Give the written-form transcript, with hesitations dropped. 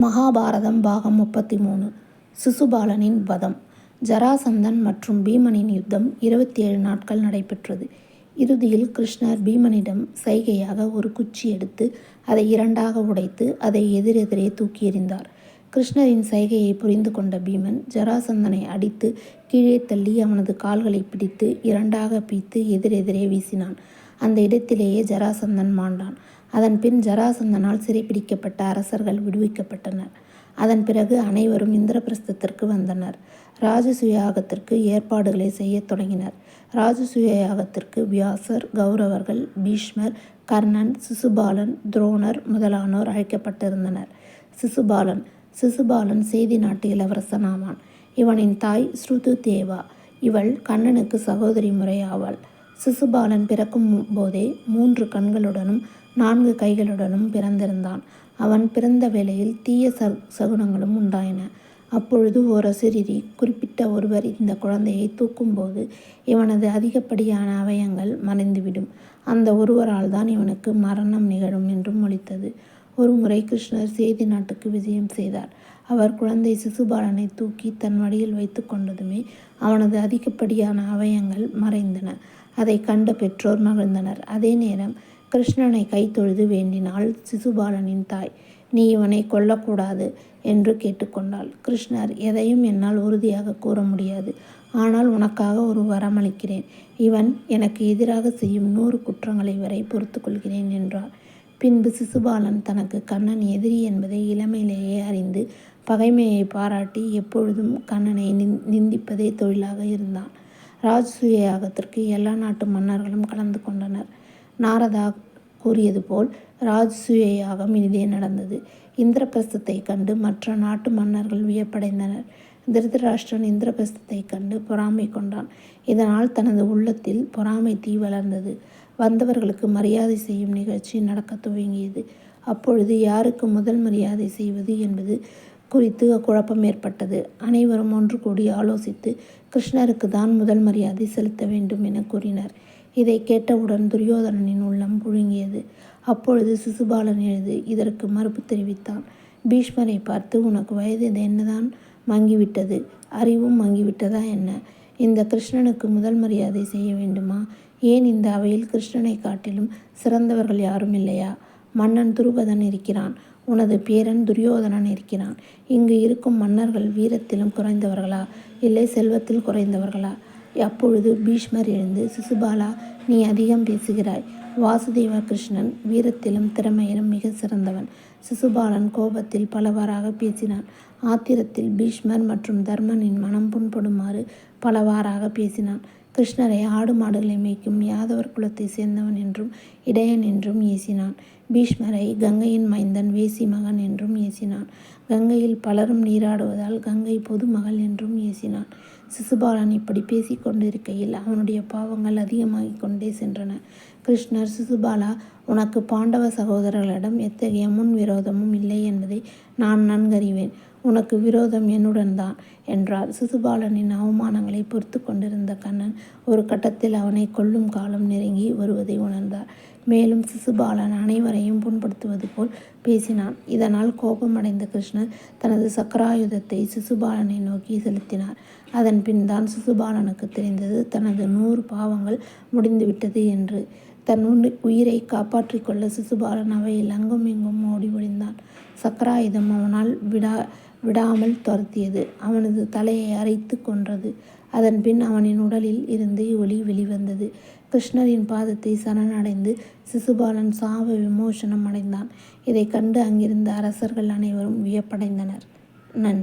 மகாபாரதம் பாகம் 33 சிசுபாலனின் வதம். ஜராசந்தன் மற்றும் பீமனின் யுத்தம் 27 நாட்கள் நடைபெற்றது. இறுதியில் கிருஷ்ணர் பீமனிடம் சைகையாக ஒரு குச்சி எடுத்து அதை இரண்டாக உடைத்து அதை எதிரெதிரே தூக்கி எறிந்தார். கிருஷ்ணரின் சைகையை புரிந்து கொண்ட பீமன் ஜராசந்தனை அடித்து கீழே தள்ளி அவனது கால்களை பிடித்து இரண்டாக பிய்த்து எதிரெதிரே வீசினான். அந்த இடத்திலேயே ஜராசந்தன் மாண்டான். அதன் பின் ஜராசந்தனால் சிறைப்பிடிக்கப்பட்ட அரசர்கள் விடுவிக்கப்பட்டனர். அதன் பிறகு அனைவரும் இந்திரபிரஸ்தத்திற்கு வந்தனர். ராஜசூய யாகத்திற்கு ஏற்பாடுகளை செய்யத் தொடங்கினர். ராஜசூய யாகத்திற்கு வியாசர், கௌரவர்கள், பீஷ்மர், கர்ணன், சிசுபாலன், துரோணர் முதலானோர் அழைக்கப்பட்டிருந்தனர். சிசுபாலன் சேதி நாட்டு இளவரசன் ஆவான். இவனின் தாய் ஸ்ருது தேவா. இவள் கண்ணனுக்கு சகோதரி முறை ஆவாள். சிசுபாலன் பிறக்கும் போதே 3 கண்களுடனும் 4 கைகளுடனும் பிறந்திருந்தான். அவன் பிறந்த வேளையில் தீய சகுனங்களும் உண்டாயின. அப்பொழுது ஓர் அசிரிரி குறிப்பிட்ட ஒருவர் இந்த குழந்தையை தூக்கும்போது இவனது அதிகப்படியான அவயங்கள் மறைந்துவிடும். அந்த ஒருவரால் தான் இவனுக்கு மரணம் நிகழும் என்றும் மொழித்தது. ஒருமுறை கிருஷ்ணர் சேதி நாட்டுக்கு விஜயம் செய்தார். அவர் குழந்தை சிசுபாலனை தூக்கி தன் மடியில் வைத்து கொண்டதுமே அவனது அதிகப்படியான அவயங்கள் மறைந்தன. அதை கண்ட பெற்றோர் மகிழ்ந்தனர். அதே நேரம் கிருஷ்ணனை கைத்தொழுது வேண்டினாள் சிசுபாலனின் தாய். நீ இவனை கொல்லக்கூடாது என்று கேட்டுக்கொண்டாள். கிருஷ்ணர், எதையும் என்னால் உறுதியாக கூற முடியாது. ஆனால் உனக்காக ஒரு வரமளிக்கிறேன். இவன் எனக்கு எதிராக செய்யும் 100 குற்றங்களை வரை பொறுத்து கொள்கிறேன் என்றார். பின்பு சிசுபாலன் தனக்கு கண்ணன் எதிரி என்பதை இளமையிலேயே அறிந்து பகைமையை பாராட்டி எப்பொழுதும் கண்ணனை நிந்திப்பதே தொழிலாக இருந்தான். ராஜசூய யாகத்திற்கு எல்லா நாட்டு மன்னர்களும் கலந்து கொண்டனர். நாரதா கூறியது போல் ராஜசூய யாகம் இனிதே நடந்தது. இந்திரபிரஸ்தத்தை கண்டு மற்ற நாட்டு மன்னர்கள் வியப்படைந்தனர். திருதராஷ்டிரன் இந்திரபிரஸ்தத்தை கண்டு பொறாமை கொண்டான். இதனால் தனது உள்ளத்தில் பொறாமை தீ வளர்ந்தது. வந்தவர்களுக்கு மரியாதை செய்யும் நிகழ்ச்சி நடக்க துவங்கியது. அப்பொழுது யாருக்கு முதல் மரியாதை செய்வது என்பது குறித்து குழப்பம் ஏற்பட்டது. அனைவரும் ஒன்று கூடி ஆலோசித்து கிருஷ்ணருக்கு தான் முதல் மரியாதை செலுத்த வேண்டும் என கூறினர். இதை கேட்டவுடன் துரியோதனனின் உள்ளம் புழுங்கியது. அப்பொழுது சிசுபாலன் எழுந்து இதற்கு மறுப்பு தெரிவித்தான். பீஷ்மரை பார்த்து, உனக்கு வயது என்னதான் மங்கிவிட்டது? அறிவும் மங்கிவிட்டதா என்ன? இந்த கிருஷ்ணனுக்கு முதல் மரியாதை செய்ய வேண்டுமா? ஏன் இந்த அவையில் கிருஷ்ணனை காட்டிலும் சிறந்தவர்கள் யாரும் இல்லையா? மன்னன் துருபதன் இருக்கிறான். உனது பேரன் துரியோதனன் இருக்கிறான். இங்கு இருக்கும் மன்னர்கள் வீரத்திலும் குறைந்தவர்களா, இல்லை செல்வத்தில் குறைந்தவர்களா? அப்பொழுது பீஷ்மர் எழுந்து, சிசுபாலா, நீ அதிகம் பேசுகிறாய். வாசுதேவ கிருஷ்ணன் வீரத்திலும் திறமையிலும் மிக சிறந்தவன். சிசுபாலன் கோபத்தில் பலவாறாக பேசினான். ஆத்திரத்தில் பீஷ்மர் மற்றும் தர்மனின் மனம் புண்படுமாறு பலவாறாக பேசினான். கிருஷ்ணரை ஆடு மாடுகளை மேய்க்கும் யாதவர் குலத்தை சேர்ந்தவன் என்றும் இடையன் என்றும் ஏசினான். பீஷ்மரை கங்கையின் மைந்தன் வேசி மகன் என்றும் ஏசினான். கங்கையில் பலரும் நீராடுவதால் கங்கை பொதுமகள் என்றும் ஏசினான். சிசுபாலன் இப்படி பேசிக்கொண்டிருக்கையில் அவனுடைய பாவங்கள் அதிகமாகிக் கொண்டே சென்றன. கிருஷ்ணர், சிசுபாலா, உனக்கு பாண்டவ சகோதரர்களிடம் எத்தகைய முன் விரோதமும் இல்லை என்பதை நான் நன்கறிவேன். உனக்கு விரோதம் என்னுடன் தான் என்றார். சிசுபாலனின் அவமானங்களை பொறுத்து கொண்டிருந்த கண்ணன் ஒரு கட்டத்தில் அவனை கொல்லும் காலம் நெருங்கி வருவதை உணர்ந்தார். மேலும் சிசுபாலன் அனைவரையும் புண்படுத்துவது போல் பேசினான். இதனால் கோபமடைந்த கிருஷ்ணர் தனது சக்கராயுதத்தை சிசுபாலனை நோக்கி செலுத்தினார். அதன் பின் தான் சிசுபாலனுக்கு தெரிந்தது தனது 100 பாவங்கள் முடிந்துவிட்டது என்று. தன் உயிரை காப்பாற்றிக் கொள்ள சிசுபாலன் அவையில் அங்கும் இங்கும் ஓடி ஒளிந்தான். சக்கராயுதம் அவனால் விடாமல் துரத்தியது. அவனது தலையை அரைத்து கொன்றது. அதன் பின் அவனின் உடலில் இருந்து ஒளி வெளிவந்தது. கிருஷ்ணரின் பாதத்தை சரணடைந்து சிசுபாலன் சாப விமோசனம் அடைந்தான். இதை கண்டு அங்கிருந்த அரசர்கள் அனைவரும் வியப்படைந்தனர். நன்றி.